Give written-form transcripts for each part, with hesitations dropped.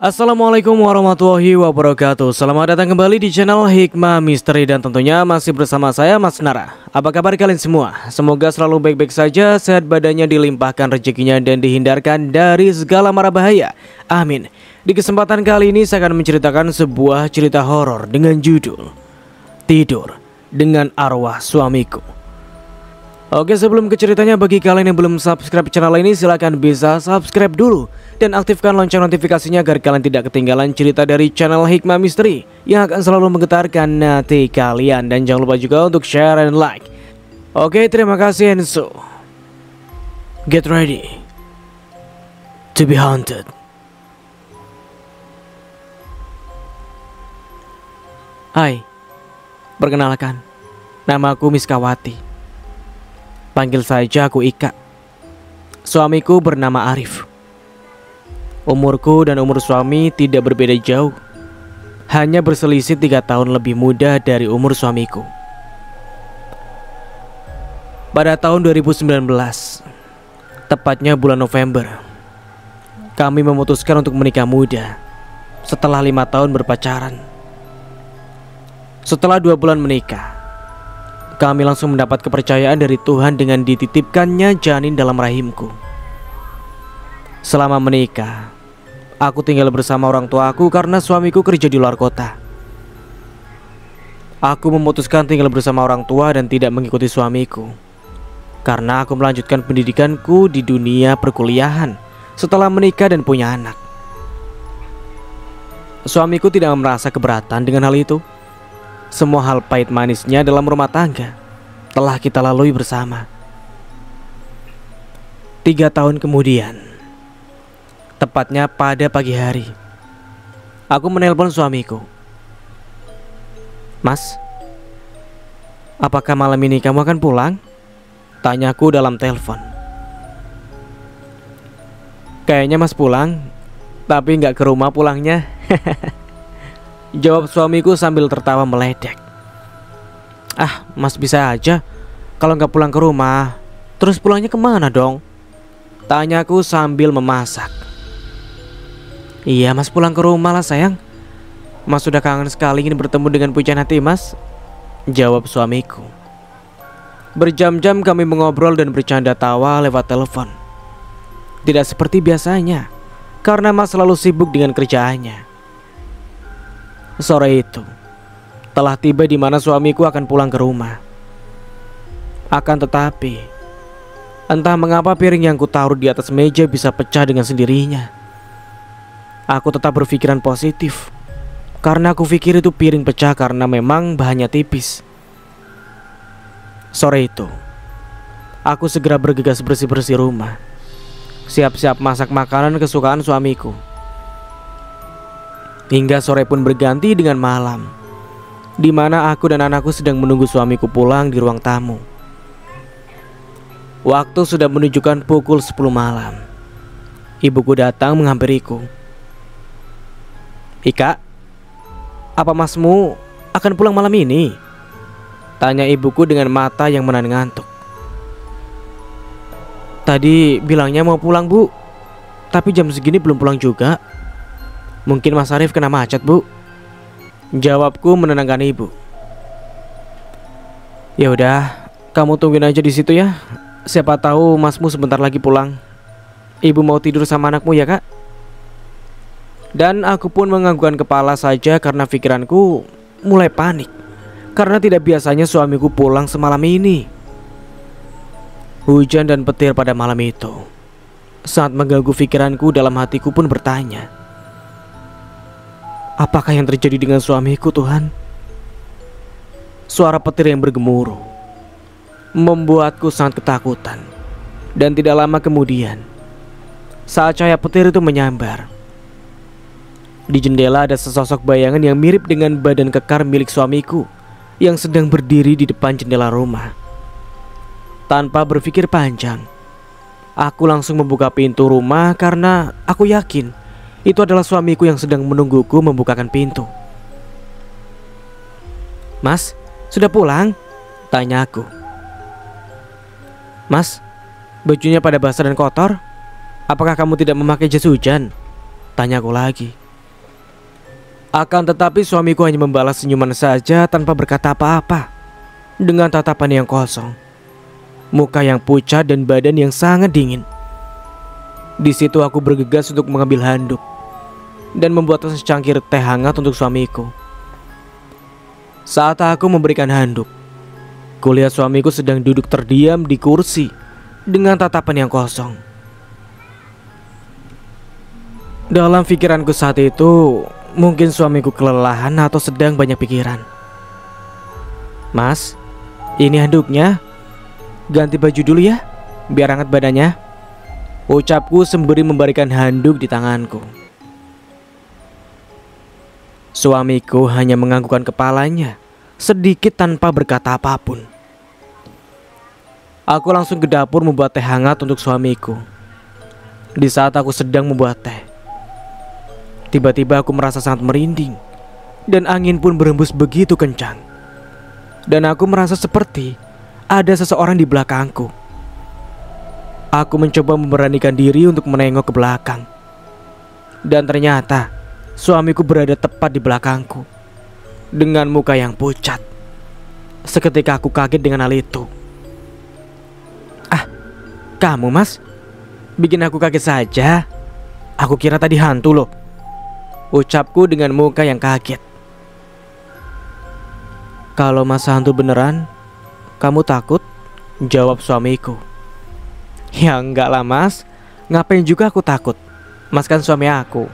Assalamualaikum warahmatullahi wabarakatuh. Selamat datang kembali di channel Hikmah Misteri. Dan tentunya masih bersama saya Mas Nara. Apa kabar kalian semua? Semoga selalu baik-baik saja, sehat badannya, dilimpahkan rezekinya, dan dihindarkan dari segala mara bahaya. Amin. Di kesempatan kali ini saya akan menceritakan sebuah cerita horor dengan judul Tidur dengan Arwah Suamiku. Oke, sebelum ke ceritanya, bagi kalian yang belum subscribe channel ini, silahkan bisa subscribe dulu dan aktifkan lonceng notifikasinya agar kalian tidak ketinggalan cerita dari channel Hikmah Misteri yang akan selalu menggetarkan hati kalian. Dan jangan lupa juga untuk share and like. Oke, terima kasih, and so get ready to be haunted. Hai, perkenalkan, nama aku Miskawati. Panggil saja aku Ika. Suamiku bernama Arif. Umurku dan umur suami tidak berbeda jauh, hanya berselisih 3 tahun lebih muda dari umur suamiku. Pada tahun 2019, tepatnya bulan November, kami memutuskan untuk menikah muda setelah 5 tahun berpacaran. Setelah 2 bulan menikah, kami langsung mendapat kepercayaan dari Tuhan dengan dititipkannya janin dalam rahimku. Selama menikah, aku tinggal bersama orang tuaku karena suamiku kerja di luar kota. Aku memutuskan tinggal bersama orang tua dan tidak mengikuti suamiku, karena aku melanjutkan pendidikanku di dunia perkuliahan setelah menikah dan punya anak. Suamiku tidak merasa keberatan dengan hal itu. Semua hal pahit manisnya dalam rumah tangga telah kita lalui bersama. 3 tahun kemudian, tepatnya pada pagi hari, aku menelpon suamiku. Mas, apakah malam ini kamu akan pulang? Tanyaku dalam telepon. Kayaknya mas pulang, tapi nggak ke rumah pulangnya. Jawab suamiku sambil tertawa meledek. Ah, mas bisa aja. Kalau nggak pulang ke rumah, terus pulangnya kemana dong? Tanyaku sambil memasak. Iya mas, pulang ke rumah lah sayang. Mas sudah kangen sekali ingin bertemu dengan pujaan hati mas. Jawab suamiku. Berjam-jam kami mengobrol dan bercanda tawa lewat telepon. Tidak seperti biasanya, karena mas selalu sibuk dengan kerjaannya. Sore itu telah tiba di mana suamiku akan pulang ke rumah. Akan tetapi, entah mengapa piring yang kutaruh di atas meja bisa pecah dengan sendirinya. Aku tetap berpikiran positif, karena aku pikir itu piring pecah karena memang bahannya tipis. Sore itu, aku segera bergegas bersih-bersih rumah, siap-siap masak makanan kesukaan suamiku. Hingga sore pun berganti dengan malam, di mana aku dan anakku sedang menunggu suamiku pulang di ruang tamu. Waktu sudah menunjukkan pukul 10 malam. Ibuku datang menghampiriku. Ika, apa masmu akan pulang malam ini? Tanya ibuku dengan mata yang menahan ngantuk. Tadi bilangnya mau pulang bu, tapi jam segini belum pulang juga. Mungkin Mas Arif kena macet bu. Jawabku menenangkan ibu. Ya udah, kamu tungguin aja di situ ya. Siapa tahu masmu sebentar lagi pulang. Ibu mau tidur sama anakmu ya kak. Dan aku pun menganggukkan kepala saja karena pikiranku mulai panik, karena tidak biasanya suamiku pulang semalam ini. Hujan dan petir pada malam itu sangat mengganggu pikiranku. Dalam hatiku pun bertanya, apakah yang terjadi dengan suamiku Tuhan? Suara petir yang bergemuruh membuatku sangat ketakutan. Dan tidak lama kemudian, saat cahaya petir itu menyambar, di jendela ada sesosok bayangan yang mirip dengan badan kekar milik suamiku yang sedang berdiri di depan jendela rumah. Tanpa berpikir panjang, aku langsung membuka pintu rumah karena aku yakin itu adalah suamiku yang sedang menungguku membukakan pintu. Mas, sudah pulang? Tanya aku. Mas, bajunya pada basah dan kotor. Apakah kamu tidak memakai jas hujan? Tanyaku lagi. Akan tetapi suamiku hanya membalas senyuman saja tanpa berkata apa-apa. Dengan tatapan yang kosong, muka yang pucat dan badan yang sangat dingin. Di situ aku bergegas untuk mengambil handuk dan membuat secangkir teh hangat untuk suamiku. Saat aku memberikan handuk, kulihat suamiku sedang duduk terdiam di kursi dengan tatapan yang kosong. Dalam pikiranku saat itu, mungkin suamiku kelelahan atau sedang banyak pikiran. "Mas, ini handuknya. Ganti baju dulu ya, biar hangat badannya," ucapku sembari memberikan handuk di tanganku. Suamiku hanya menganggukkan kepalanya sedikit tanpa berkata apapun. Aku langsung ke dapur membuat teh hangat untuk suamiku. Di saat aku sedang membuat teh, tiba-tiba aku merasa sangat merinding dan angin pun berhembus begitu kencang. Dan aku merasa seperti ada seseorang di belakangku. Aku mencoba memberanikan diri untuk menengok ke belakang. Dan ternyata suamiku berada tepat di belakangku dengan muka yang pucat. Seketika aku kaget dengan hal itu. "Ah, kamu Mas? Bikin aku kaget saja. Aku kira tadi hantu loh," ucapku dengan muka yang kaget. "Kalau masa hantu beneran, kamu takut?" jawab suamiku. "Ya enggak lah Mas, ngapain juga aku takut. Mas kan suami aku.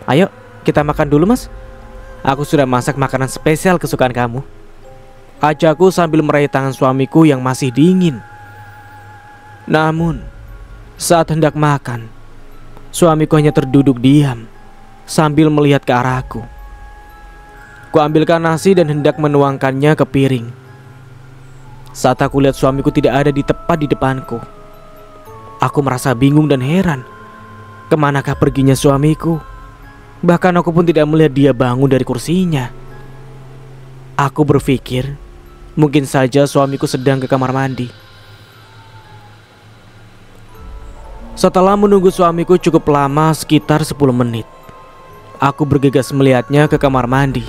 Ayo kita makan dulu Mas. Aku sudah masak makanan spesial kesukaan kamu," ajakku sambil meraih tangan suamiku yang masih dingin. Namun saat hendak makan, suamiku hanya terduduk diam sambil melihat ke arahku. Kuambilkan nasi dan hendak menuangkannya ke piring. Saat aku lihat suamiku tidak ada di tepat di depanku, aku merasa bingung dan heran. Kemanakah perginya suamiku? Bahkan aku pun tidak melihat dia bangun dari kursinya. Aku berpikir mungkin saja suamiku sedang ke kamar mandi. Setelah menunggu suamiku cukup lama, sekitar 10 menit, aku bergegas melihatnya ke kamar mandi.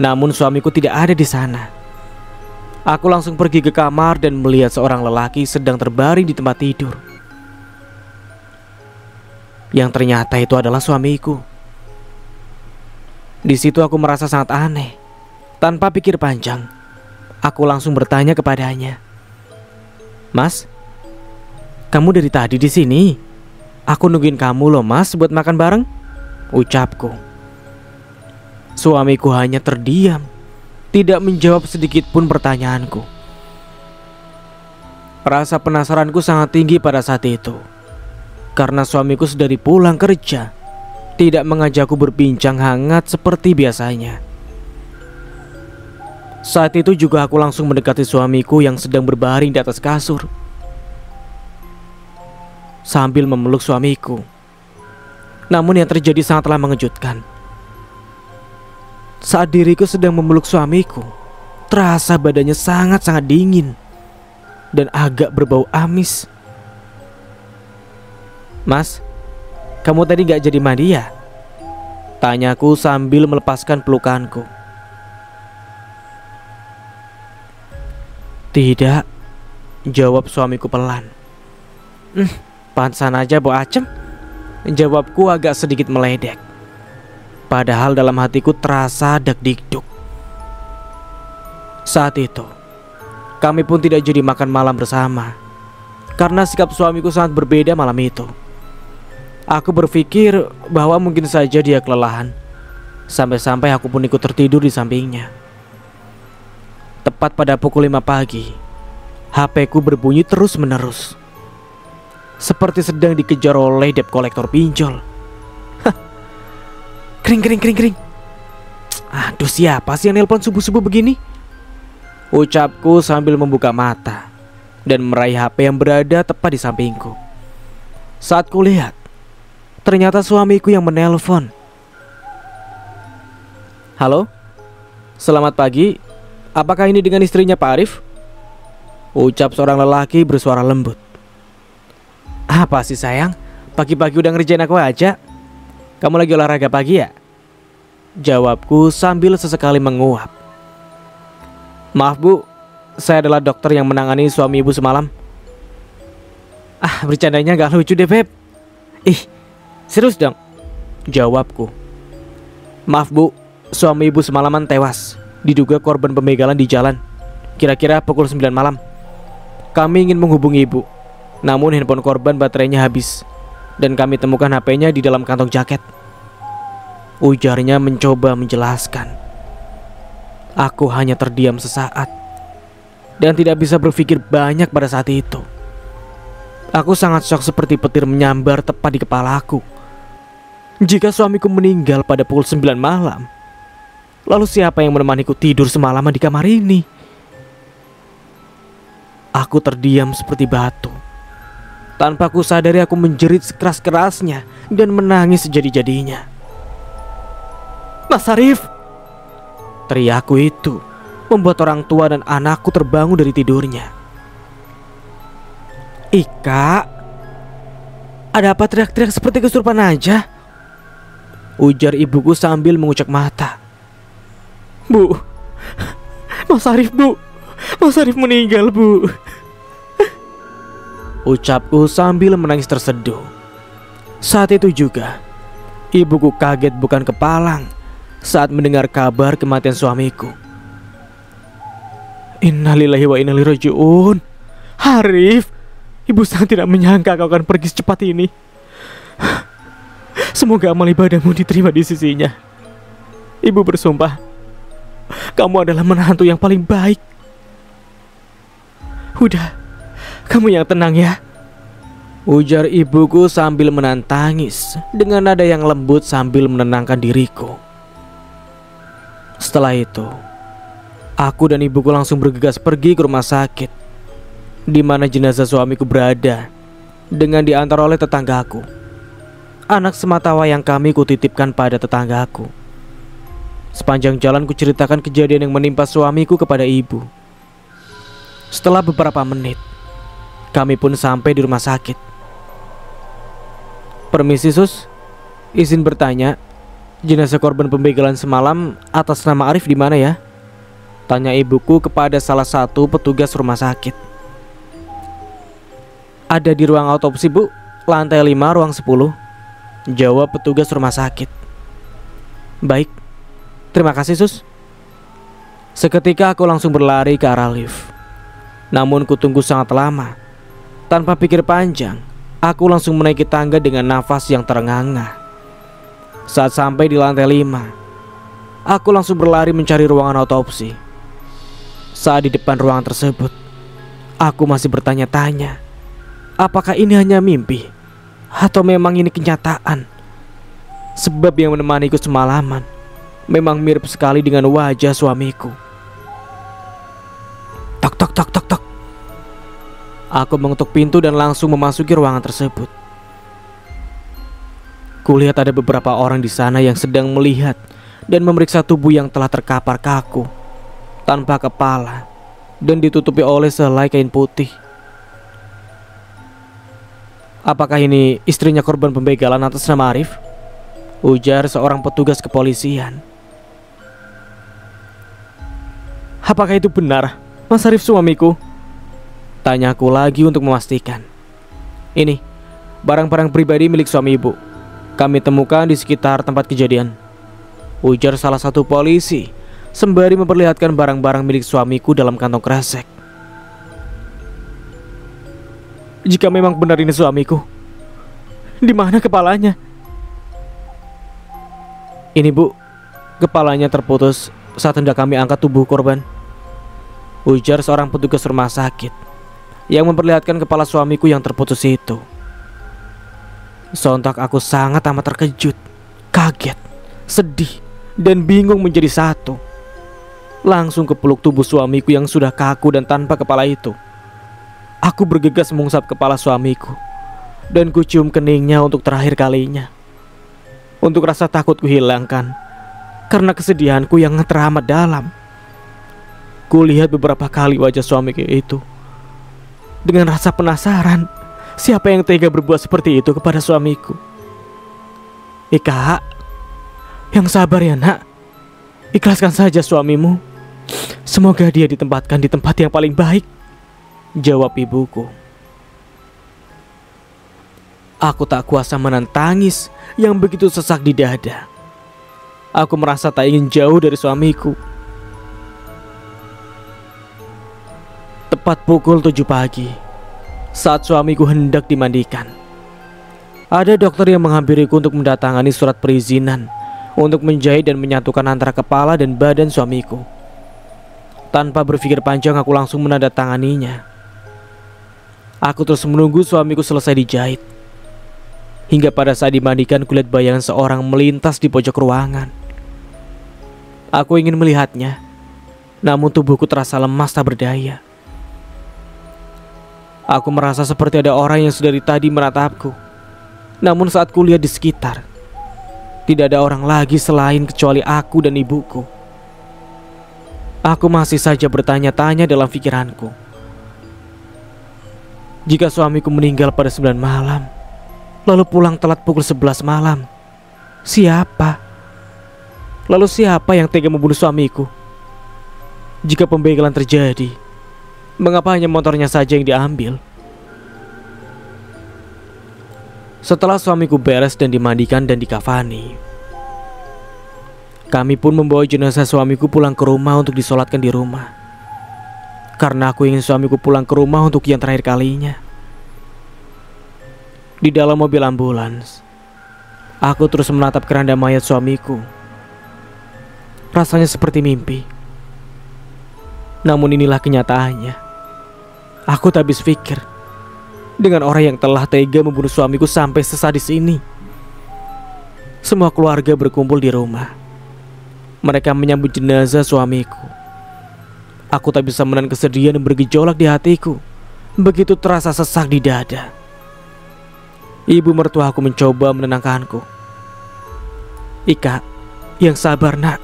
Namun suamiku tidak ada di sana. Aku langsung pergi ke kamar dan melihat seorang lelaki sedang terbaring di tempat tidur. Yang ternyata itu adalah suamiku. Di situ aku merasa sangat aneh. Tanpa pikir panjang, aku langsung bertanya kepadanya, "Mas, kamu dari tadi di sini? Aku nungguin kamu loh Mas buat makan bareng," ucapku. Suamiku hanya terdiam, tidak menjawab sedikit pun pertanyaanku. Rasa penasaranku sangat tinggi pada saat itu, karena suamiku sudah pulang kerja, tidak mengajakku berbincang hangat seperti biasanya. Saat itu juga aku langsung mendekati suamiku yang sedang berbaring di atas kasur. Sambil memeluk suamiku. Namun yang terjadi sangatlah mengejutkan. Saat diriku sedang memeluk suamiku, terasa badannya sangat-sangat dingin dan agak berbau amis. "Mas, kamu tadi gak jadi mandi ya?" tanyaku sambil melepaskan pelukanku. "Tidak," jawab suamiku pelan. Pantesan aja bau acem," jawabku agak sedikit meledek. Padahal dalam hatiku terasa dak-dikduk. Saat itu, kami pun tidak jadi makan malam bersama, karena sikap suamiku sangat berbeda malam itu. Aku berpikir bahwa mungkin saja dia kelelahan. Sampai-sampai aku pun ikut tertidur di sampingnya. Tepat pada pukul 5 pagi, HP-ku berbunyi terus-menerus, seperti sedang dikejar oleh debt kolektor pinjol. Kring. Aduh, siapa sih yang nelpon subuh-subuh begini? Ucapku sambil membuka mata dan meraih HP yang berada tepat di sampingku. Saat kulihat, ternyata suamiku yang menelpon. "Halo, selamat pagi. Apakah ini dengan istrinya Pak Arif?" ucap seorang lelaki bersuara lembut. "Apa sih sayang, pagi-pagi udah ngerjain aku aja. Kamu lagi olahraga pagi ya?" jawabku sambil sesekali menguap. Maaf bu, saya adalah dokter yang menangani suami ibu semalam. Ah, bercandanya gak lucu deh Beb. Ih, serius dong, jawabku. Maaf bu, suami ibu semalaman tewas, diduga korban pembegalan di jalan. Kira-kira pukul 9 malam. Kami ingin menghubungi ibu, namun handphone korban baterainya habis, dan kami temukan HP-nya di dalam kantong jaket. Ujarnya mencoba menjelaskan. Aku hanya terdiam sesaat dan tidak bisa berpikir banyak pada saat itu. Aku sangat syok seperti petir menyambar tepat di kepalaku. Jika suamiku meninggal pada pukul 9 malam, lalu siapa yang menemaniku tidur semalaman di kamar ini? Aku terdiam seperti batu. Tanpa ku sadari aku menjerit sekeras-kerasnya dan menangis sejadi-jadinya. Mas Arif! Teriakku itu membuat orang tua dan anakku terbangun dari tidurnya. Ika, ada apa teriak-teriak seperti kesurupan aja? Ujar ibuku sambil mengucek mata. Bu, Mas Arif bu, Mas Arif meninggal bu. Ucapku sambil menangis terseduh. Saat itu juga ibuku kaget bukan kepalang saat mendengar kabar kematian suamiku. Innalillahi wa inna ilaihi raji'un. Arif, ibu sangat tidak menyangka kau akan pergi secepat ini. Semoga amal ibadahmu diterima di sisinya. Ibu bersumpah, kamu adalah menantu yang paling baik. Udah, kamu yang tenang ya, ujar ibuku sambil menahan tangis dengan nada yang lembut sambil menenangkan diriku. Setelah itu, aku dan ibuku langsung bergegas pergi ke rumah sakit, di mana jenazah suamiku berada, dengan diantar oleh tetanggaku. Anak sematawayang kami kutitipkan pada tetanggaku. Sepanjang jalan kuceritakan kejadian yang menimpa suamiku kepada ibu. Setelah beberapa menit, kami pun sampai di rumah sakit. Permisi sus, izin bertanya, jenazah korban pembegalan semalam atas nama Arif di mana ya? Tanya ibuku kepada salah satu petugas rumah sakit. Ada di ruang autopsi bu, lantai 5 ruang 10, jawab petugas rumah sakit. Baik, terima kasih sus. Seketika aku langsung berlari ke arah lift. Namun kutunggu sangat lama. Tanpa pikir panjang, aku langsung menaiki tangga dengan nafas yang terengah-engah. Saat sampai di lantai 5, aku langsung berlari mencari ruangan autopsi. Saat di depan ruangan tersebut, aku masih bertanya-tanya, apakah ini hanya mimpi atau memang ini kenyataan? Sebab yang menemaniku semalaman memang mirip sekali dengan wajah suamiku. Tok tok tok tok tok. Aku mengetuk pintu dan langsung memasuki ruangan tersebut. Kulihat ada beberapa orang di sana yang sedang melihat dan memeriksa tubuh yang telah terkapar kaku, tanpa kepala, dan ditutupi oleh sehelai kain putih. Apakah ini istrinya korban pembegalan atas nama Arif? Ujar seorang petugas kepolisian. Apakah itu benar, Mas Arif suamiku? Tanyaku lagi untuk memastikan. Ini barang-barang pribadi milik suami ibu. Kami temukan di sekitar tempat kejadian, ujar salah satu polisi sembari memperlihatkan barang-barang milik suamiku dalam kantong kresek. Jika memang benar ini suamiku, di mana kepalanya? Ini bu, kepalanya terputus saat hendak kami angkat tubuh korban, ujar seorang petugas rumah sakit yang memperlihatkan kepala suamiku yang terputus itu. Sontak aku sangat amat terkejut, kaget, sedih, dan bingung menjadi satu. Langsung kepeluk tubuh suamiku yang sudah kaku dan tanpa kepala itu. Aku bergegas mengusap kepala suamiku dan kucium keningnya untuk terakhir kalinya. Untuk rasa takutku hilangkan karena kesedihanku yang teramat dalam. Kulihat beberapa kali wajah suamiku itu dengan rasa penasaran, siapa yang tega berbuat seperti itu kepada suamiku. Ika, yang sabar ya nak. Ikhlaskan saja suamimu. Semoga dia ditempatkan di tempat yang paling baik, jawab ibuku. Aku tak kuasa menahan tangis yang begitu sesak di dada. Aku merasa tak ingin jauh dari suamiku. Tepat pukul 7 pagi, saat suamiku hendak dimandikan, ada dokter yang menghampiriku untuk mendatangani surat perizinan untuk menjahit dan menyatukan antara kepala dan badan suamiku. Tanpa berpikir panjang, aku langsung menandatanganinya. Aku terus menunggu suamiku selesai dijahit. Hingga pada saat dimandikan, kulihat bayangan seorang melintas di pojok ruangan. Aku ingin melihatnya, namun tubuhku terasa lemas tak berdaya. Aku merasa seperti ada orang yang sedari tadi menatapku. Namun saat kulihat di sekitar, tidak ada orang lagi selain kecuali aku dan ibuku. Aku masih saja bertanya-tanya dalam pikiranku. Jika suamiku meninggal pada 9 malam, lalu pulang telat pukul 11 malam, siapa? Lalu siapa yang tega membunuh suamiku? Jika pembegalan terjadi, mengapa hanya motornya saja yang diambil? Setelah suamiku beres dan dimandikan dan dikafani, kami pun membawa jenazah suamiku pulang ke rumah untuk disolatkan di rumah. Karena aku ingin suamiku pulang ke rumah untuk yang terakhir kalinya. Di dalam mobil ambulans, aku terus menatap keranda mayat suamiku. Rasanya seperti mimpi. Namun inilah kenyataannya. Aku tak habis pikir dengan orang yang telah tega membunuh suamiku sampai sesadis ini. Semua keluarga berkumpul di rumah. Mereka menyambut jenazah suamiku. Aku tak bisa menahan kesedihan yang bergejolak di hatiku. Begitu terasa sesak di dada. Ibu mertuaku mencoba menenangkanku. Ika, yang sabar nak.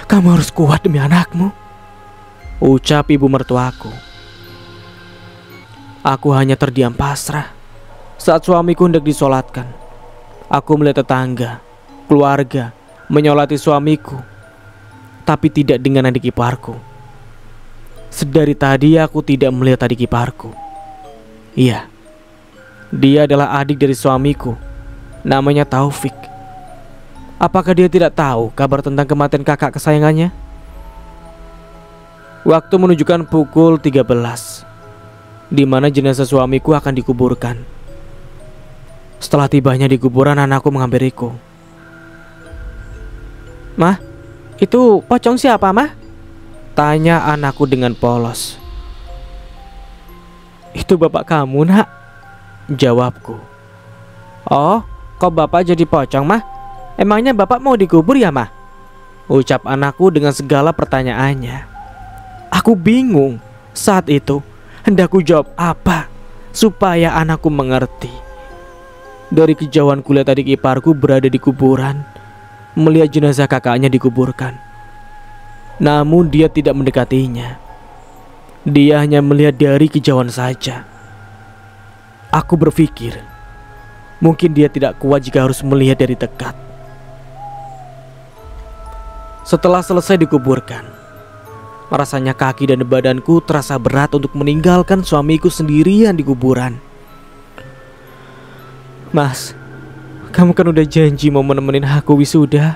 Kamu harus kuat demi anakmu, ucap ibu mertuaku. Aku hanya terdiam pasrah. Saat suamiku hendak disolatkan, aku melihat tetangga, keluarga menyolati suamiku, tapi tidak dengan adik iparku. Sedari tadi aku tidak melihat adik iparku. Iya, dia adalah adik dari suamiku. Namanya Taufik. Apakah dia tidak tahu kabar tentang kematian kakak kesayangannya? Waktu menunjukkan pukul 13, di mana jenazah suamiku akan dikuburkan. Setelah tibanya di kuburan, anakku menghampiriku. Mah, itu pocong siapa, Mah? Tanya anakku dengan polos. Itu bapak kamu, nak, jawabku. Oh, kok bapak jadi pocong, Mah? Emangnya bapak mau dikubur ya, Mah? Ucap anakku dengan segala pertanyaannya. Aku bingung saat itu. Hendak ku jawab apa supaya anakku mengerti. Dari kejauhan kulihat adik iparku berada di kuburan, melihat jenazah kakaknya dikuburkan. Namun dia tidak mendekatinya. Dia hanya melihat dari kejauhan saja. Aku berpikir, mungkin dia tidak kuat jika harus melihat dari dekat. Setelah selesai dikuburkan, rasanya kaki dan badanku terasa berat untuk meninggalkan suamiku sendirian di kuburan. Mas, kamu kan udah janji mau menemenin aku wisuda.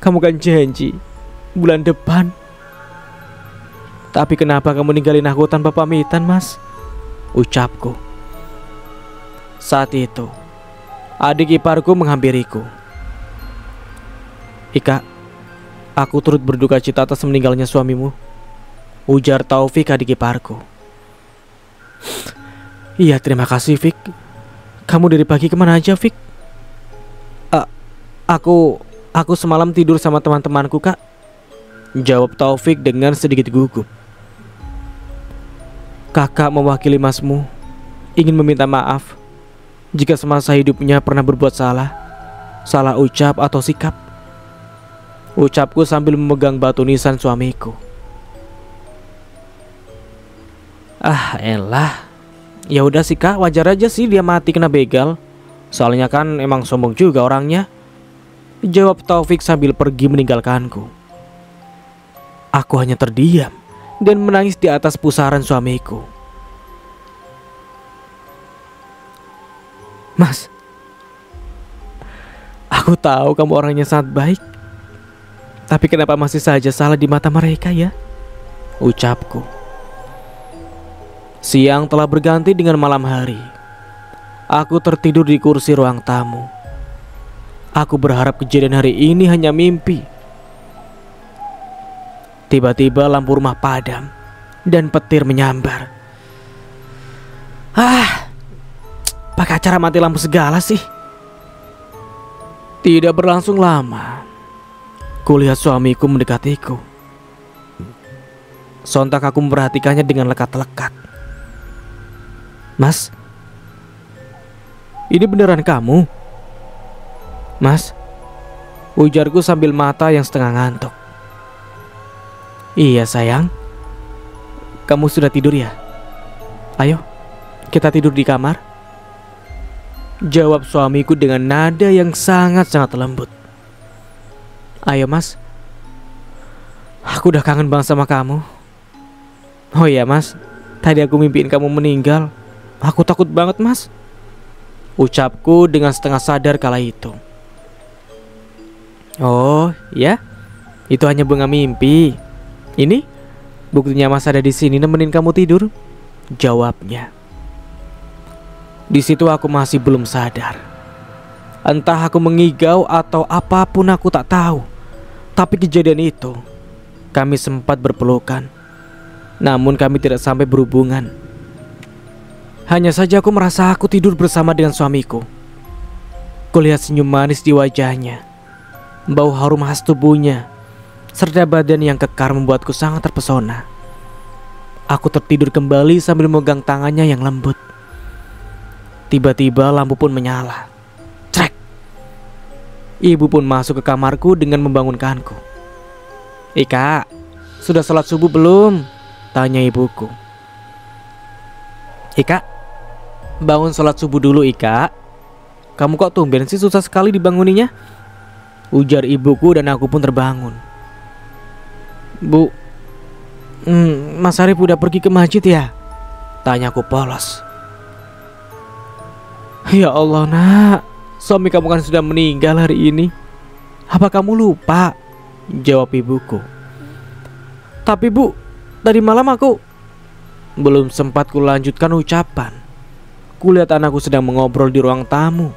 Kamu kan janji bulan depan. Tapi kenapa kamu ninggalin aku tanpa pamitan, Mas? Ucapku. Saat itu, adik iparku menghampiriku. Ika, aku turut berduka cita atas meninggalnya suamimu, ujar Taufik adik iparku. Iya, terima kasih, Fik. Kamu dari pagi kemana aja, Fik? Aku semalam tidur sama teman-temanku, Kak, jawab Taufik dengan sedikit gugup. Kakak mewakili masmu ingin meminta maaf jika semasa hidupnya pernah berbuat salah ucap atau sikap. Ucapku sambil memegang batu nisan suamiku. Ah, elah. Ya udah sih, Kak, wajar aja sih dia mati kena begal. Soalnya kan emang sombong juga orangnya. jawab Taufik sambil pergi meninggalkanku. Aku hanya terdiam dan menangis di atas pusaran suamiku. Mas, aku tahu kamu orangnya sangat baik. Tapi kenapa masih saja salah di mata mereka ya? Ucapku. Siang telah berganti dengan malam hari. Aku tertidur di kursi ruang tamu. Aku berharap kejadian hari ini hanya mimpi. Tiba-tiba lampu rumah padam dan petir menyambar. Pakai acara mati lampu segala sih. Tidak berlangsung lama, kulihat suamiku mendekatiku. Sontak aku memperhatikannya dengan lekat-lekat. Mas, ini beneran kamu? Mas, ujarku sambil mata yang setengah ngantuk. Iya sayang, kamu sudah tidur ya? Ayo, kita tidur di kamar, jawab suamiku dengan nada yang sangat-sangat lembut. Ayo mas, aku udah kangen banget sama kamu. Oh iya mas, tadi aku mimpiin kamu meninggal. Aku takut banget mas, ucapku dengan setengah sadar kala itu. Oh ya, itu hanya bunga mimpi. Ini buktinya mas ada di sini nemenin kamu tidur, jawabnya. Di situ aku masih belum sadar. Entah aku mengigau atau apapun aku tak tahu. Tapi kejadian itu, kami sempat berpelukan. Namun kami tidak sampai berhubungan. Hanya saja aku merasa aku tidur bersama dengan suamiku. Kulihat senyum manis di wajahnya, bau harum khas tubuhnya, serta badan yang kekar membuatku sangat terpesona. Aku tertidur kembali sambil memegang tangannya yang lembut. Tiba-tiba lampu pun menyala. Trek. Ibu pun masuk ke kamarku dengan membangunkanku. Ika, sudah sholat subuh belum? Tanya ibuku. Ika, bangun sholat subuh dulu Ika. Kamu kok tumben sih susah sekali dibanguninya? Ujar ibuku dan aku pun terbangun. Bu, Mas Arif udah pergi ke masjid ya? Tanyaku polos. Ya Allah nak, suami kamu kan sudah meninggal hari ini. Apa kamu lupa? Jawab ibuku. Tapi bu, tadi malam aku... Belum sempat kulanjutkan ucapan, kulihat anakku sedang mengobrol di ruang tamu.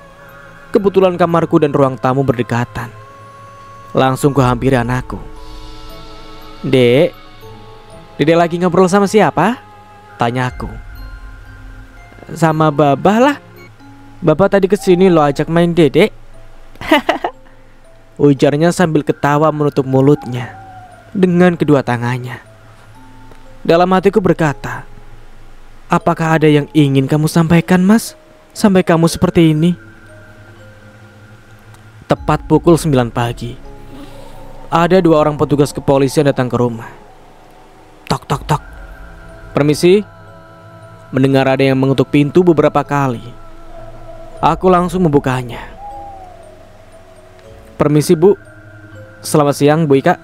Kebetulan kamarku dan ruang tamu berdekatan. Langsung kuhampiri anakku. Dek, Dedek lagi ngobrol sama siapa? Tanyaku. Sama Babah lah. Bapak tadi kesini lo ajak main Dedek. Ujarnya sambil ketawa menutup mulutnya dengan kedua tangannya. Dalam hatiku berkata, apakah ada yang ingin kamu sampaikan mas? Sampai kamu seperti ini. Tepat pukul 9 pagi, ada 2 orang petugas kepolisian datang ke rumah. Tok tok tok. Permisi. Mendengar ada yang mengetuk pintu beberapa kali, aku langsung membukanya. Permisi bu. Selamat siang Bu Ika.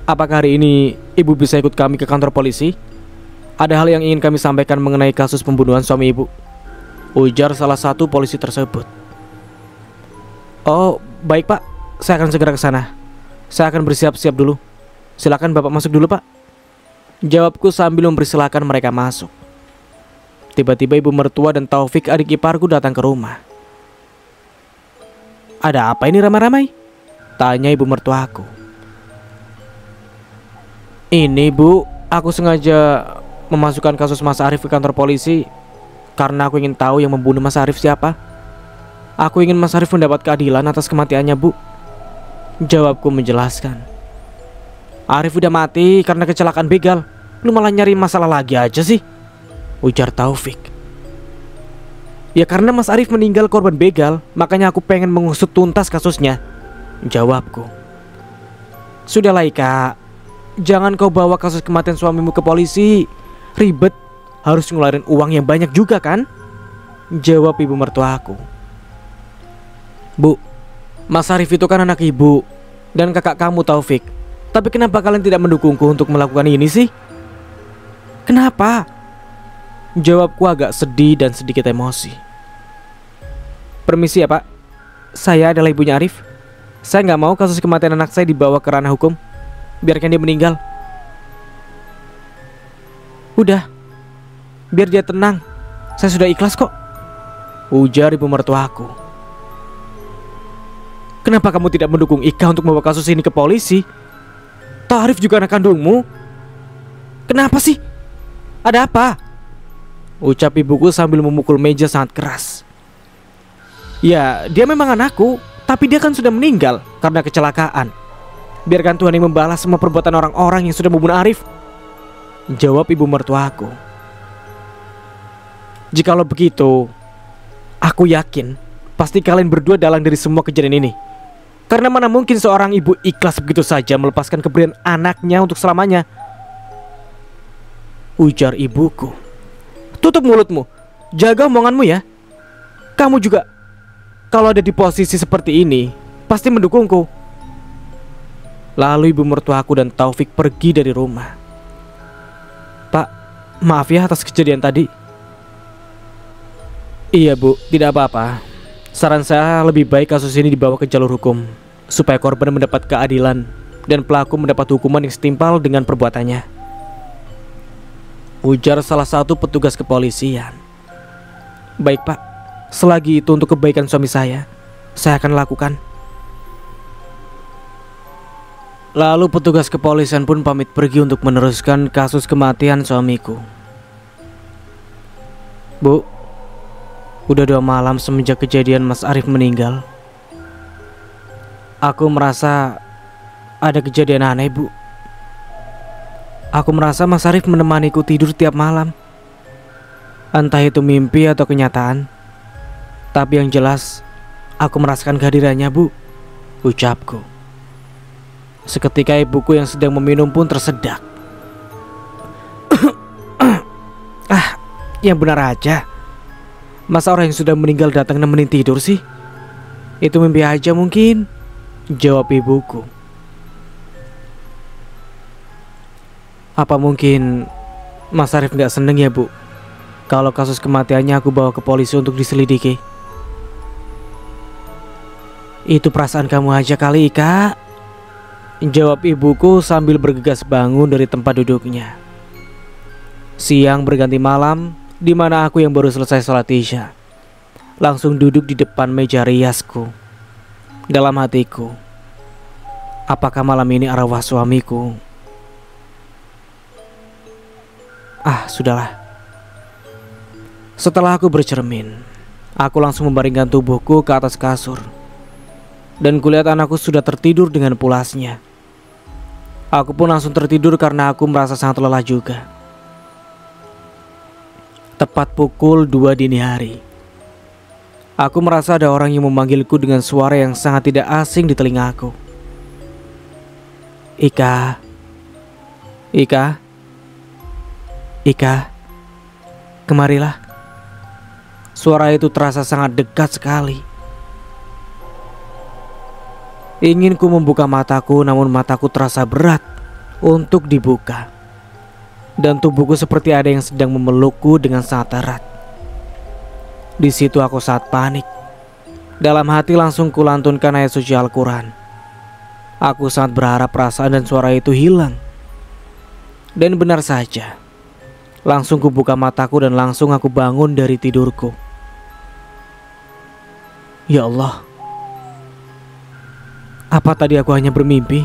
Apakah hari ini ibu bisa ikut kami ke kantor polisi? Ada hal yang ingin kami sampaikan mengenai kasus pembunuhan suami ibu, ujar salah satu polisi tersebut. Oh baik pak, saya akan segera ke sana. Saya akan bersiap-siap dulu. Silakan bapak masuk dulu pak, jawabku sambil mempersilahkan mereka masuk. Tiba-tiba ibu mertua dan Taufik adik iparku datang ke rumah. Ada apa ini ramai-ramai? Tanya ibu mertuaku. Ini bu, aku sengaja memasukkan kasus Mas Arif ke kantor polisi karena aku ingin tahu yang membunuh Mas Arif siapa. Aku ingin Mas Arif mendapat keadilan atas kematiannya bu, jawabku menjelaskan. Arif udah mati karena kecelakaan begal. Lu malah nyari masalah lagi aja sih, ujar Taufik. Ya karena Mas Arif meninggal korban begal, makanya aku pengen mengusut tuntas kasusnya, jawabku. Sudahlah Ika, jangan kau bawa kasus kematian suamimu ke polisi. Ribet, harus ngeluarin uang yang banyak juga kan, jawab ibu mertuaku. Bu, Mas Arif itu kan anak ibu dan kakak kamu Taufik. Tapi kenapa kalian tidak mendukungku untuk melakukan ini sih? Kenapa? Jawabku agak sedih dan sedikit emosi. Permisi ya Pak, saya adalah ibunya Arif. Saya nggak mau kasus kematian anak saya dibawa ke ranah hukum. Biarkan dia meninggal. Udah, biar dia tenang. Saya sudah ikhlas kok, ujar ibu mertuaku. Kenapa kamu tidak mendukung Ika untuk membawa kasus ini ke polisi? Toh Arif juga anak kandungmu. Kenapa sih? Ada apa? Ucap ibuku sambil memukul meja sangat keras. Ya, dia memang anakku, tapi dia kan sudah meninggal karena kecelakaan. Biarkan Tuhan yang membalas semua perbuatan orang-orang yang sudah membunuh Arif, jawab ibu mertuaku. Jikalau begitu, aku yakin pasti kalian berdua dalang dari semua kejadian ini. Karena mana mungkin seorang ibu ikhlas begitu saja melepaskan kepergian anaknya untuk selamanya, ujar ibuku. Tutup mulutmu, jaga omonganmu ya. Kamu juga kalau ada di posisi seperti ini pasti mendukungku. Lalu ibu mertuaku dan Taufik pergi dari rumah. Pak, maaf ya atas kejadian tadi. Iya Bu, tidak apa-apa. Saran saya lebih baik kasus ini dibawa ke jalur hukum, supaya korban mendapat keadilan dan pelaku mendapat hukuman yang setimpal dengan perbuatannya, ujar salah satu petugas kepolisian. Baik Pak, selagi itu untuk kebaikan suami saya akan lakukan. Lalu petugas kepolisian pun pamit pergi untuk meneruskan kasus kematian suamiku. Bu, udah 2 malam semenjak kejadian Mas Arif meninggal. Aku merasa ada kejadian aneh, Bu. Aku merasa Mas Arif menemaniku tidur tiap malam. Entah itu mimpi atau kenyataan, tapi yang jelas aku merasakan kehadirannya, Bu, ucapku. Seketika ibuku yang sedang meminum pun tersedak. Yang benar aja. Masa orang yang sudah meninggal datang nemenin tidur sih? Itu mimpi aja mungkin, jawab ibuku. Apa mungkin Mas Arif gak seneng ya Bu kalau kasus kematiannya aku bawa ke polisi untuk diselidiki? Itu perasaan kamu aja kali Ika, jawab ibuku sambil bergegas bangun dari tempat duduknya. Siang berganti malam, di mana aku yang baru selesai sholat isya langsung duduk di depan meja riasku. Dalam hatiku, apakah malam ini arwah suamiku? Sudahlah. Setelah aku bercermin, aku langsung membaringkan tubuhku ke atas kasur, dan kulihat anakku sudah tertidur dengan pulasnya. Aku pun langsung tertidur karena aku merasa sangat lelah juga. Tepat pukul 2 dini hari, aku merasa ada orang yang memanggilku dengan suara yang sangat tidak asing di telingaku. Ika, Ika, Ika, kemarilah. Suara itu terasa sangat dekat sekali. Ingin ku membuka mataku, namun mataku terasa berat untuk dibuka, dan tubuhku seperti ada yang sedang memelukku dengan sangat erat. Di situ aku sangat panik. Dalam hati langsung kulantunkan ayat suci Al-Quran. Aku sangat berharap perasaan dan suara itu hilang. Dan benar saja, langsung kubuka mataku dan langsung aku bangun dari tidurku. Ya Allah, apa tadi aku hanya bermimpi?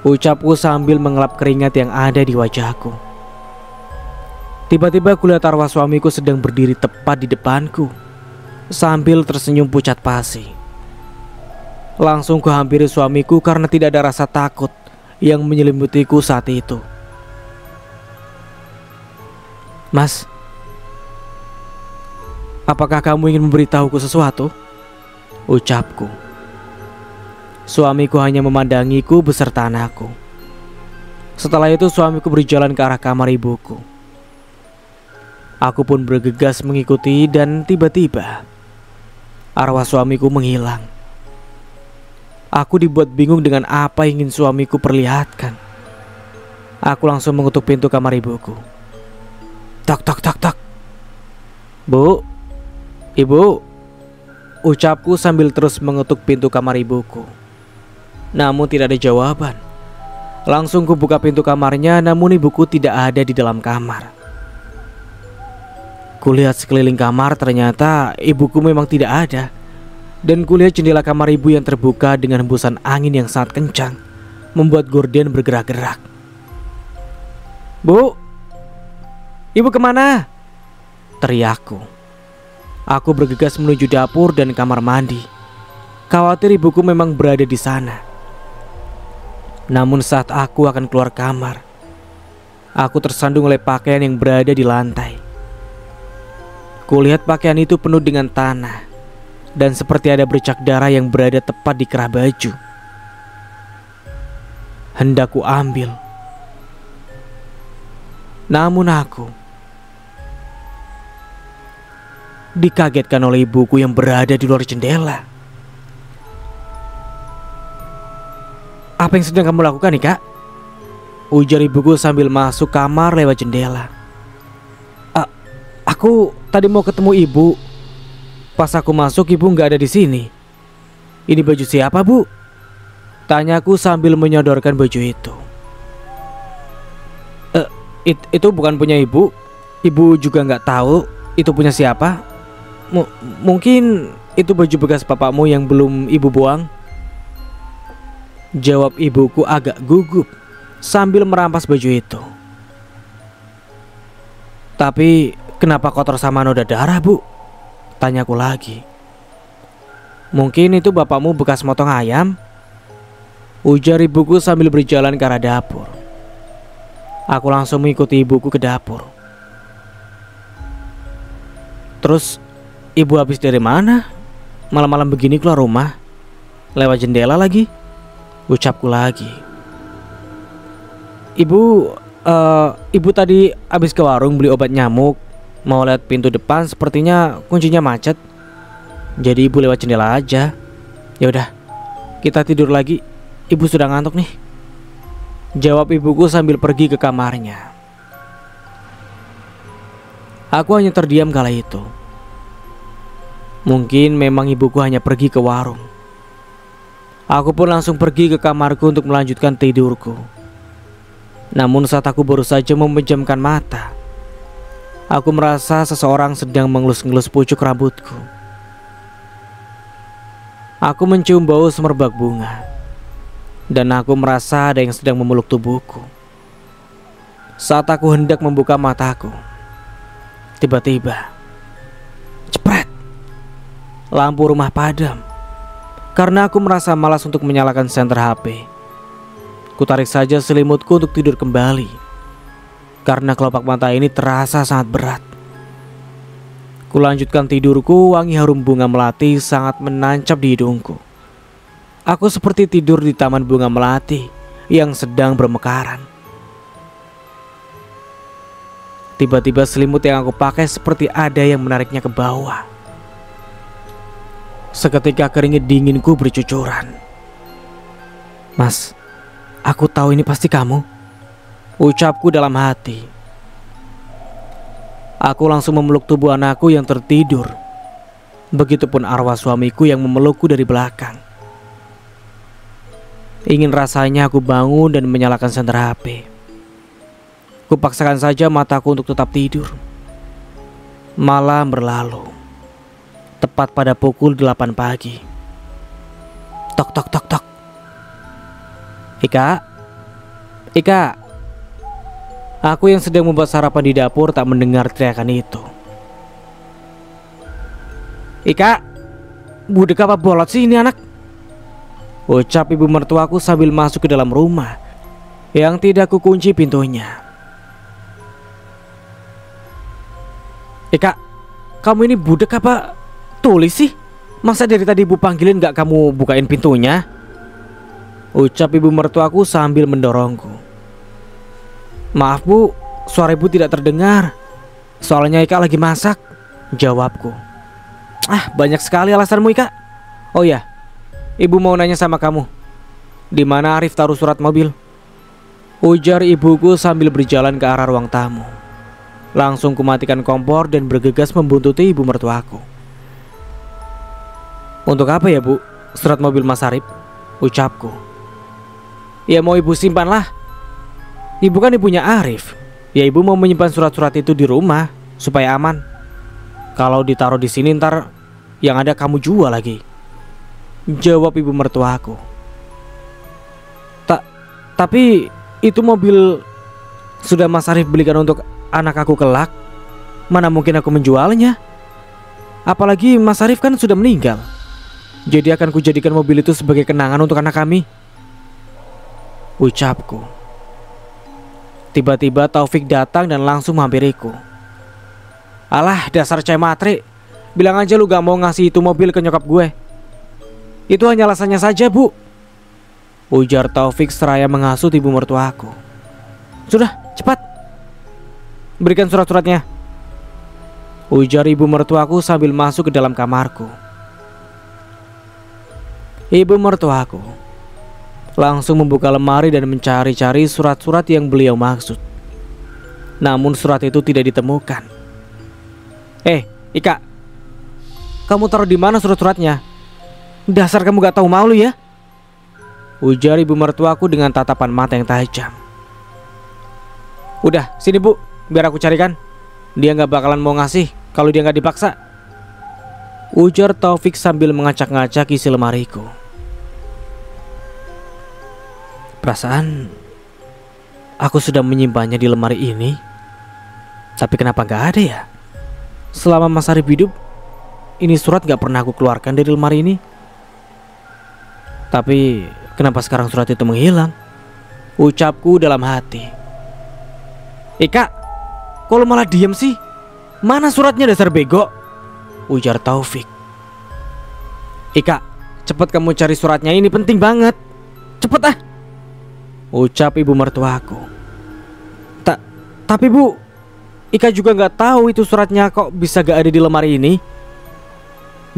Ucapku sambil mengelap keringat yang ada di wajahku. Tiba-tiba kulihat arwah suamiku sedang berdiri tepat di depanku sambil tersenyum pucat pasi. Langsung kuhampiri suamiku karena tidak ada rasa takut yang menyelimutiku saat itu. Mas, apakah kamu ingin memberitahuku sesuatu? Ucapku. Suamiku hanya memandangiku beserta anakku. Setelah itu suamiku berjalan ke arah kamar ibuku. Aku pun bergegas mengikuti dan tiba-tiba arwah suamiku menghilang. Aku dibuat bingung dengan apa yang ingin suamiku perlihatkan. Aku langsung mengetuk pintu kamar ibuku. Tok tok tok tok. Bu, ibu, ucapku sambil terus mengetuk pintu kamar ibuku. Namun tidak ada jawaban. Langsung ku buka pintu kamarnya, namun ibuku tidak ada di dalam kamar. Kulihat sekeliling kamar, ternyata ibuku memang tidak ada. Dan kulihat jendela kamar ibu yang terbuka dengan hembusan angin yang sangat kencang, membuat gorden bergerak-gerak. Bu, ibu kemana? Teriakku. Aku bergegas menuju dapur dan kamar mandi. Khawatir ibuku memang berada di sana. Namun saat aku akan keluar kamar, aku tersandung oleh pakaian yang berada di lantai. Kulihat pakaian itu penuh dengan tanah, dan seperti ada bercak darah yang berada tepat di kerah baju. Hendak ku ambil, namun aku dikagetkan oleh ibuku yang berada di luar jendela. Apa yang sedang kamu lakukan nih, Kak? Ujar ibuku sambil masuk kamar lewat jendela. Aku tadi mau ketemu ibu. Pas aku masuk, ibu nggak ada di sini. Ini baju siapa, Bu? Tanyaku sambil menyodorkan baju itu. Itu bukan punya ibu. Ibu juga nggak tahu itu punya siapa. Mungkin itu baju bekas bapakmu yang belum ibu buang. Jawab ibuku agak gugup sambil merampas baju itu. Tapi kenapa kotor sama noda darah, Bu? Tanyaku lagi. Mungkin itu bapakmu bekas motong ayam. Ujar ibuku sambil berjalan ke arah dapur. Aku langsung mengikuti ibuku ke dapur. Terus ibu habis dari mana? Malam-malam begini keluar rumah? Lewat jendela lagi? Ucapku lagi. Ibu tadi habis ke warung beli obat nyamuk. Mau lihat pintu depan, sepertinya kuncinya macet. Jadi ibu lewat jendela aja. Ya udah, kita tidur lagi. Ibu sudah ngantuk nih. Jawab ibuku sambil pergi ke kamarnya. Aku hanya terdiam kala itu. Mungkin memang ibuku hanya pergi ke warung. Aku pun langsung pergi ke kamarku untuk melanjutkan tidurku. Namun saat aku baru saja memejamkan mata, aku merasa seseorang sedang mengelus-ngelus pucuk rambutku. Aku mencium bau semerbak bunga, dan aku merasa ada yang sedang memeluk tubuhku. Saat aku hendak membuka mataku, tiba-tiba jepret, lampu rumah padam. Karena aku merasa malas untuk menyalakan senter HP, kutarik saja selimutku untuk tidur kembali. Karena kelopak mata ini terasa sangat berat. Kulanjutkan tidurku, wangi harum bunga melati sangat menancap di hidungku. Aku seperti tidur di taman bunga melati yang sedang bermekaran. Tiba-tiba selimut yang aku pakai seperti ada yang menariknya ke bawah. Seketika keringat dinginku bercucuran. Mas, aku tahu ini pasti kamu, ucapku dalam hati. Aku langsung memeluk tubuh anakku yang tertidur. Begitupun arwah suamiku yang memelukku dari belakang. Ingin rasanya aku bangun dan menyalakan senter HP. Kupaksakan saja mataku untuk tetap tidur. Malam berlalu. Tepat pada pukul 8 pagi. Tok tok tok tok. Ika. Aku yang sedang membuat sarapan di dapur tak mendengar teriakan itu. Ika, budek apa bolot sih ini anak? Ucap ibu mertuaku sambil masuk ke dalam rumah yang tidak kukunci pintunya. Ika, kamu ini budek apa tulis sih? Masa dari tadi ibu panggilin gak kamu bukain pintunya? Ucap ibu mertuaku sambil mendorongku. Maaf bu, suara ibu tidak terdengar. Soalnya Ika lagi masak, jawabku. Banyak sekali alasanmu Ika. Oh ya, Ibu mau nanya sama kamu, di mana Arif taruh surat mobil? Ujar ibuku sambil berjalan ke arah ruang tamu. Langsung kumatikan kompor dan bergegas membuntuti ibu mertuaku. Untuk apa ya bu, surat mobil Mas Arif? Ucapku. Ya mau ibu simpan lah. Ibu kan ibunya Arif. Ya ibu mau menyimpan surat-surat itu di rumah supaya aman. Kalau ditaruh di sini ntar yang ada kamu jual lagi, jawab ibu mertuaku. Tapi itu mobil sudah Mas Arif belikan untuk anak aku kelak. Mana mungkin aku menjualnya? Apalagi Mas Arif kan sudah meninggal. Jadi akan kujadikan mobil itu sebagai kenangan untuk anak kami, ucapku. Tiba-tiba Taufik datang dan langsung menghampiriku. Alah dasar cai matre, bilang aja lu gak mau ngasih itu mobil ke nyokap gue. Itu hanya alasannya saja bu, ujar Taufik seraya menghasut ibu mertuaku. Sudah cepat, berikan surat-suratnya, ujar ibu mertuaku sambil masuk ke dalam kamarku. Ibu mertuaku langsung membuka lemari dan mencari-cari surat-surat yang beliau maksud. Namun surat itu tidak ditemukan. Ika, kamu taruh di mana surat-suratnya? Dasar kamu gak tahu malu ya, ujar ibu mertuaku dengan tatapan mata yang tajam. Udah sini bu, biar aku carikan. Dia gak bakalan mau ngasih kalau dia gak dipaksa, ujar Taufik sambil mengacak-ngacak isi lemariku. Perasaan aku sudah menyimpannya di lemari ini, tapi kenapa gak ada ya? Selama Mas Arif hidup, ini surat gak pernah aku keluarkan dari lemari ini. Tapi kenapa sekarang surat itu menghilang? Ucapku dalam hati. Ika, kok lu malah diem sih? Mana suratnya dasar bego? Ujar Taufik. Ika, cepat kamu cari suratnya, ini penting banget. Cepet ah, ucap ibu mertuaku. Tapi bu, Ika juga gak tahu itu suratnya kok bisa gak ada di lemari ini,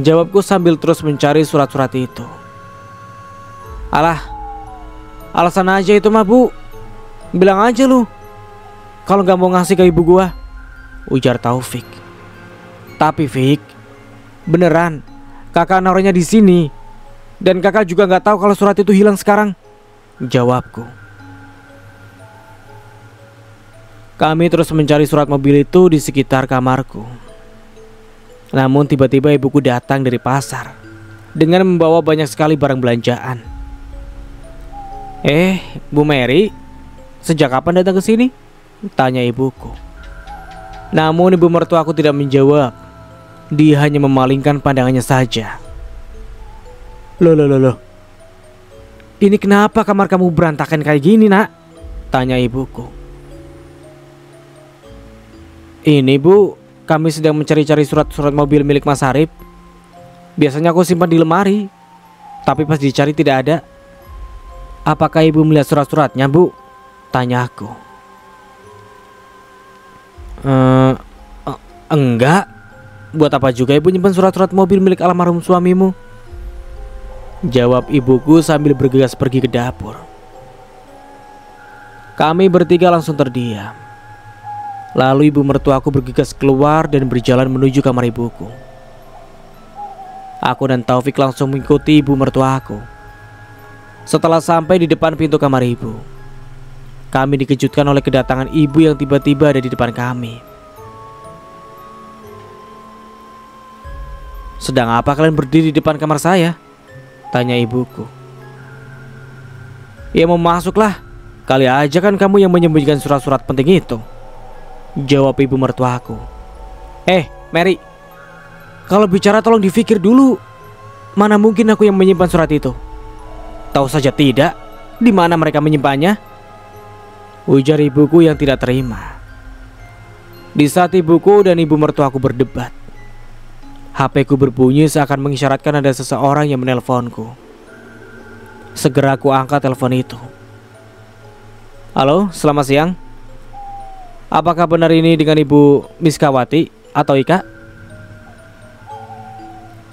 jawabku sambil terus mencari surat-surat itu. Alah, alasan aja itu mah bu. Bilang aja lu kalau gak mau ngasih ke ibu gua, ujar Taufik. Tapi Fik, beneran kakak naruhnya di sini, dan kakak juga gak tahu kalau surat itu hilang sekarang, jawabku. Kami terus mencari surat mobil itu di sekitar kamarku. Namun tiba-tiba ibuku datang dari pasar dengan membawa banyak sekali barang belanjaan. Bu Mary, sejak kapan datang ke sini? Tanya ibuku. Namun ibu mertuaku tidak menjawab. Dia hanya memalingkan pandangannya saja. Loh. Ini kenapa kamar kamu berantakan kayak gini nak? Tanya ibuku. Ini bu, kami sedang mencari-cari surat-surat mobil milik Mas Arif. Biasanya aku simpan di lemari, tapi pas dicari tidak ada. Apakah ibu melihat surat-suratnya bu? Tanya aku. Enggak. Buat apa juga ibu nyimpan surat-surat mobil milik almarhum suamimu? Jawab ibuku sambil bergegas pergi ke dapur. Kami bertiga langsung terdiam. Lalu ibu mertuaku bergegas keluar dan berjalan menuju kamar ibuku. Aku dan Taufik langsung mengikuti ibu mertuaku. Setelah sampai di depan pintu kamar ibu, kami dikejutkan oleh kedatangan ibu yang tiba-tiba ada di depan kami. Sedang apa kalian berdiri di depan kamar saya? Tanya ibuku. Ya mau masuklah. Kali aja kan kamu yang menyembunyikan surat-surat penting itu, jawab ibu mertuaku. Mary, kalau bicara tolong dipikir dulu. Mana mungkin aku yang menyimpan surat itu? Tahu saja tidak di mana mereka menyimpannya, ujar ibuku yang tidak terima. Di saat ibuku dan ibu mertuaku berdebat, HP ku berbunyi seakan mengisyaratkan ada seseorang yang menelponku. Segera aku angkat telepon itu. Halo, selamat siang. Apakah benar ini dengan Ibu Miskawati atau Ika?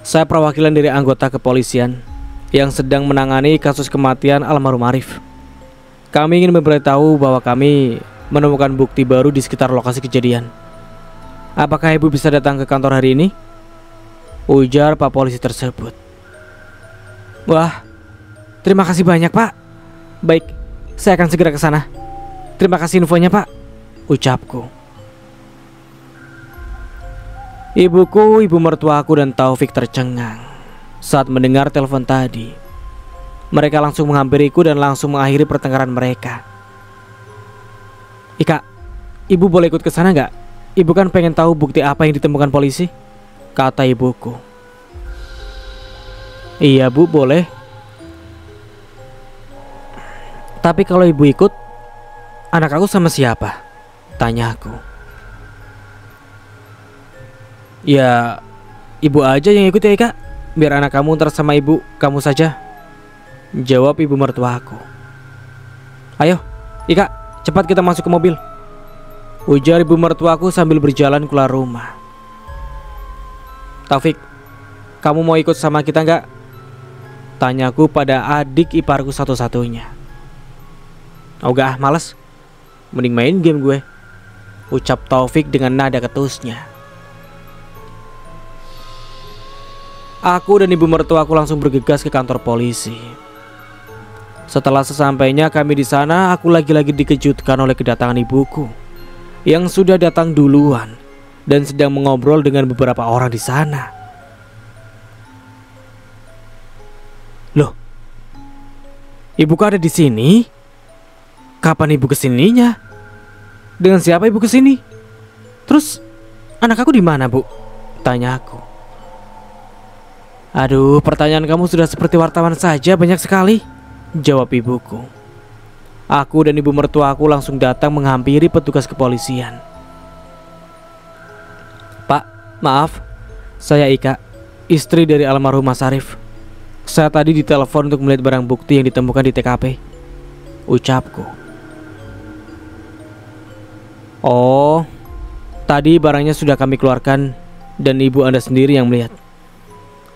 Saya perwakilan dari anggota kepolisian yang sedang menangani kasus kematian almarhum Arif. Kami ingin memberitahu bahwa kami menemukan bukti baru di sekitar lokasi kejadian. Apakah ibu bisa datang ke kantor hari ini? Ujar Pak Polisi tersebut. Wah, terima kasih banyak Pak. Baik, saya akan segera ke sana. Terima kasih infonya Pak, ucapku. Ibuku, ibu mertuaku dan Taufik tercengang saat mendengar telepon tadi. Mereka langsung menghampiriku dan langsung mengakhiri pertengkaran mereka. Ika, ibu boleh ikut ke sana nggak? Ibu kan pengen tahu bukti apa yang ditemukan polisi, kata ibuku. Iya bu, boleh. Tapi kalau ibu ikut, anak aku sama siapa? Tanyaku. Ya, ibu aja yang ikut ya Ika. Biar anak kamu ntar sama ibu kamu saja, jawab ibu mertuaku. Ayo Ika, cepat kita masuk ke mobil, ujar ibu mertuaku sambil berjalan keluar rumah. Taufik, kamu mau ikut sama kita nggak? Tanyaku pada adik iparku satu-satunya. Enggak, males. Mending main game gue, ucap Taufik dengan nada ketusnya. Aku dan ibu mertuaku langsung bergegas ke kantor polisi. Setelah sesampainya kami di sana, aku lagi-lagi dikejutkan oleh kedatangan ibuku yang sudah datang duluan dan sedang mengobrol dengan beberapa orang di sana. Loh, ibuku ada di sini? Kapan ibu kesininya? Dengan siapa ibu kesini? Terus anak aku di mana bu? Tanya aku. Aduh, pertanyaan kamu sudah seperti wartawan saja, banyak sekali, jawab ibuku. Aku dan ibu mertuaku langsung datang menghampiri petugas kepolisian. Pak, maaf, saya Ika, istri dari almarhum Mas Arif. Saya tadi ditelepon untuk melihat barang bukti yang ditemukan di TKP, ucapku. Oh, tadi barangnya sudah kami keluarkan dan ibu Anda sendiri yang melihat.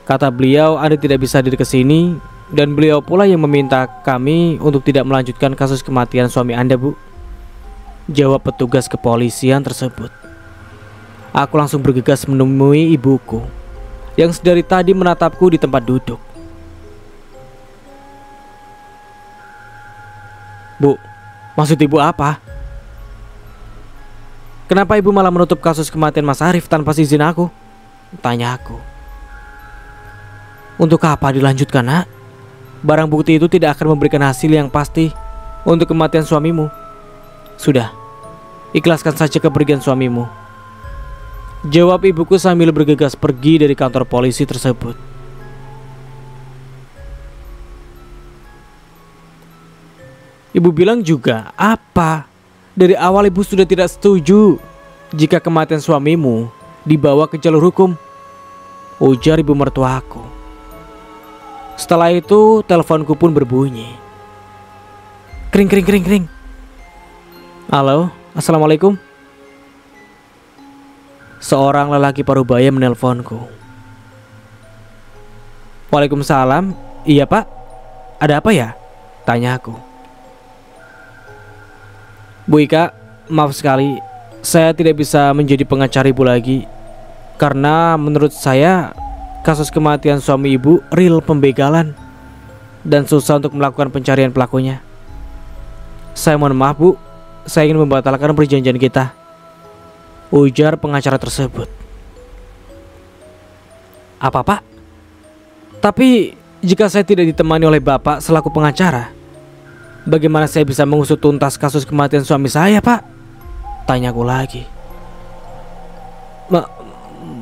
Kata beliau Anda tidak bisa hadir ke sini dan beliau pula yang meminta kami untuk tidak melanjutkan kasus kematian suami Anda, Bu, jawab petugas kepolisian tersebut. Aku langsung bergegas menemui ibuku yang sedari tadi menatapku di tempat duduk. Bu, maksud ibu apa? Kenapa ibu malah menutup kasus kematian Mas Arif tanpa izin aku? Tanya aku. Untuk apa dilanjutkan, nak? Barang bukti itu tidak akan memberikan hasil yang pasti untuk kematian suamimu. Sudah, ikhlaskan saja kepergian suamimu, jawab ibuku sambil bergegas pergi dari kantor polisi tersebut. Ibu bilang juga apa? Dari awal ibu sudah tidak setuju jika kematian suamimu dibawa ke jalur hukum, ujar ibu mertuaku. Setelah itu teleponku pun berbunyi. Kring kring kring kring. Halo, assalamualaikum. Seorang lelaki parubaya menelponku. Waalaikumsalam. Iya pak, ada apa ya? Tanya aku. Bu Ika, maaf sekali, saya tidak bisa menjadi pengacara ibu lagi. Karena menurut saya kasus kematian suami ibu real pembegalan dan susah untuk melakukan pencarian pelakunya. Saya mohon maaf bu, saya ingin membatalkan perjanjian kita, ujar pengacara tersebut. Apa pak? Tapi jika saya tidak ditemani oleh bapak selaku pengacara, bagaimana saya bisa mengusut tuntas kasus kematian suami saya pak? Tanyaku lagi.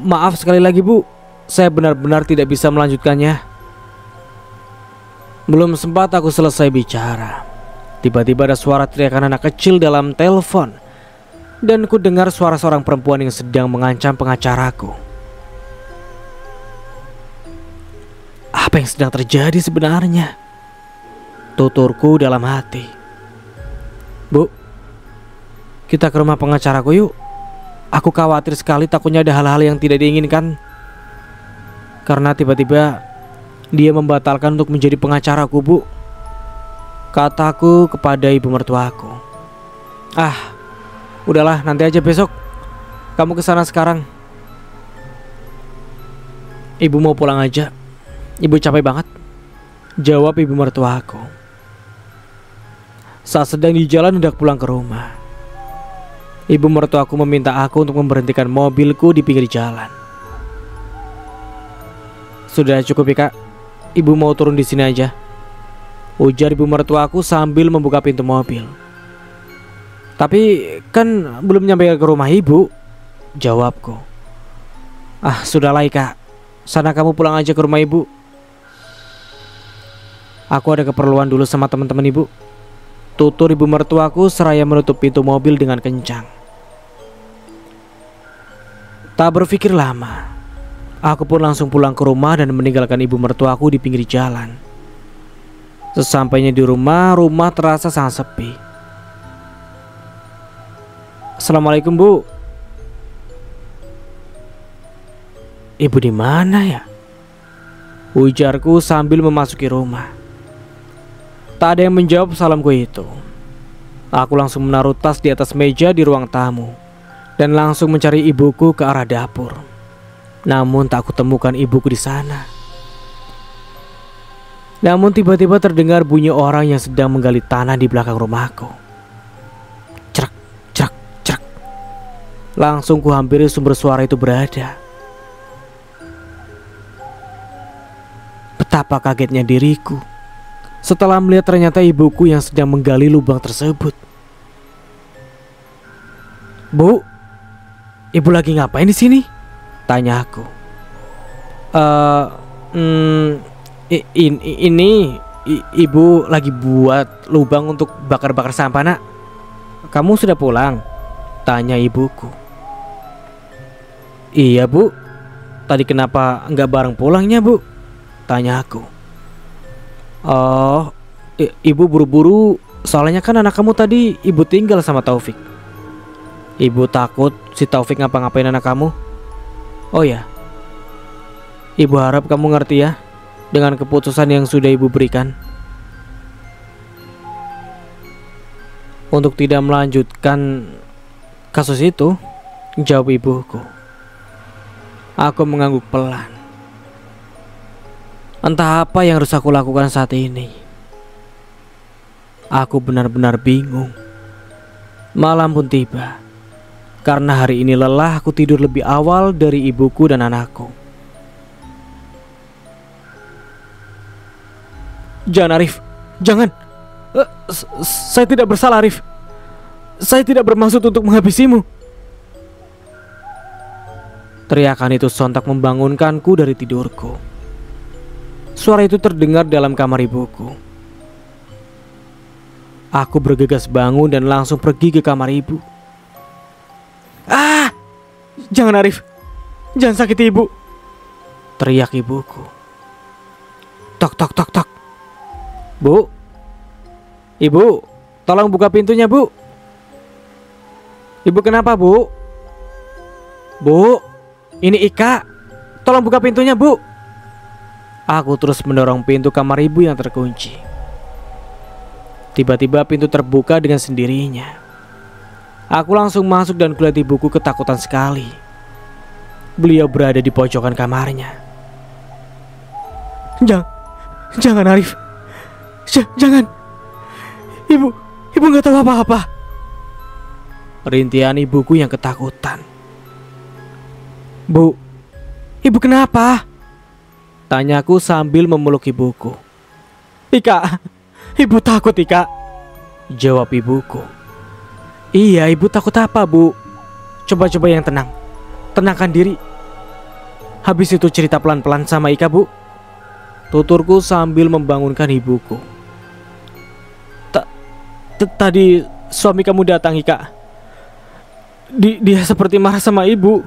Maaf sekali lagi bu, saya benar-benar tidak bisa melanjutkannya. Belum sempat aku selesai bicara, tiba-tiba ada suara teriakan anak kecil dalam telepon, dan ku dengar suara seorang perempuan yang sedang mengancam pengacaraku. Apa yang sedang terjadi sebenarnya? Tuturku dalam hati. Bu, kita ke rumah pengacaraku yuk. Aku khawatir sekali, takutnya ada hal-hal yang tidak diinginkan. Karena tiba-tiba Dia membatalkan untuk menjadi pengacaraku, Bu, kataku kepada ibu mertuaku. Ah, udahlah, nanti aja besok. Kamu ke sana sekarang. Ibu mau pulang aja. Ibu capek banget, jawab ibu mertuaku. Saat sedang di jalan hendak pulang ke rumah, ibu mertuaku meminta aku untuk memberhentikan mobilku di pinggir jalan. Sudah cukup ya, Kak. Ibu mau turun di sini aja, ujar ibu mertuaku sambil membuka pintu mobil. Tapi kan belum nyampe ke rumah ibu, jawabku. Ah, sudahlah Kak, sana kamu pulang aja ke rumah ibu. Aku ada keperluan dulu sama teman-teman ibu, tutur ibu mertuaku seraya menutup pintu mobil dengan kencang. Tak berpikir lama, aku pun langsung pulang ke rumah dan meninggalkan ibu mertuaku di pinggir jalan. Sesampainya di rumah terasa sangat sepi. Assalamualaikum, Bu. Ibu di mana ya? Ujarku sambil memasuki rumah. Tak ada yang menjawab salamku itu. Aku langsung menaruh tas di atas meja di ruang tamu dan langsung mencari ibuku ke arah dapur. Namun tak kutemukan ibuku di sana. Namun tiba-tiba terdengar bunyi orang yang sedang menggali tanah di belakang rumahku. Cerak, cerak, cerak. Langsung kuhampiri sumber suara itu berada. Betapa kagetnya diriku setelah melihat ternyata ibuku yang sedang menggali lubang tersebut. Bu, ibu lagi ngapain di sini? Tanya aku. Ibu lagi buat lubang untuk bakar-bakar sampah, Nak. Kamu sudah pulang? Tanya ibuku. Iya, Bu. Tadi kenapa nggak bareng pulangnya, Bu? Tanya aku. Oh, ibu buru-buru, soalnya kan anak kamu tadi ibu tinggal sama Taufik. Ibu takut si Taufik ngapa-ngapain anak kamu. Oh ya, ibu harap kamu ngerti ya dengan keputusan yang sudah ibu berikan untuk tidak melanjutkan kasus itu, jawab ibuku. Aku mengangguk pelan. Entah apa yang harus aku lakukan saat ini. Aku benar-benar bingung. Malam pun tiba. Karena hari ini lelah, aku tidur lebih awal dari ibuku dan anakku. Jangan, Arif, jangan. Saya tidak bersalah, Arif. Saya tidak bermaksud untuk menghabisimu. Teriakan itu sontak membangunkanku dari tidurku. Suara itu terdengar dalam kamar ibuku. Aku bergegas bangun dan langsung pergi ke kamar ibu. Ah, jangan Arif, jangan sakiti ibu, teriak ibuku. Tok tok tok tok. Bu, ibu, tolong buka pintunya, Bu. Ibu kenapa, Bu? Bu, ini Ika, tolong buka pintunya, Bu. Aku terus mendorong pintu kamar ibu yang terkunci. Tiba-tiba pintu terbuka dengan sendirinya. Aku langsung masuk dan kulihat ibuku ketakutan sekali. Beliau berada di pojokan kamarnya. Jangan Arif, jangan. Ibu nggak tahu apa-apa. Rintihan ibuku yang ketakutan. Bu, ibu kenapa? Tanyaku sambil memeluk ibuku. Ika, ibu takut Ika, jawab ibuku. Iya, ibu takut apa, Bu? Coba yang tenang. Tenangkan diri. Habis itu cerita pelan-pelan sama Ika, Bu, tuturku sambil membangunkan ibuku. Tadi suami kamu datang, Ika. Dia seperti marah sama ibu.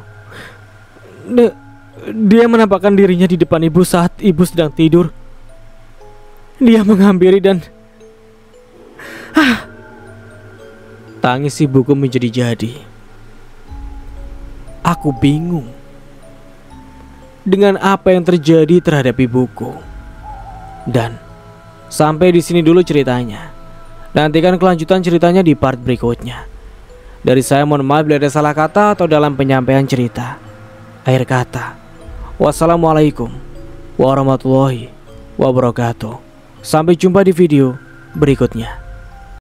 Dia menampakkan dirinya di depan ibu saat ibu sedang tidur. Dia menghampiri dan tangis ibuku menjadi-jadi. Aku bingung dengan apa yang terjadi terhadap ibuku. Dan sampai di sini dulu ceritanya. Nantikan kelanjutan ceritanya di part berikutnya. Dari saya mohon maaf bila ada salah kata atau dalam penyampaian cerita. Akhir kata, wassalamualaikum warahmatullahi wabarakatuh. Sampai jumpa di video berikutnya.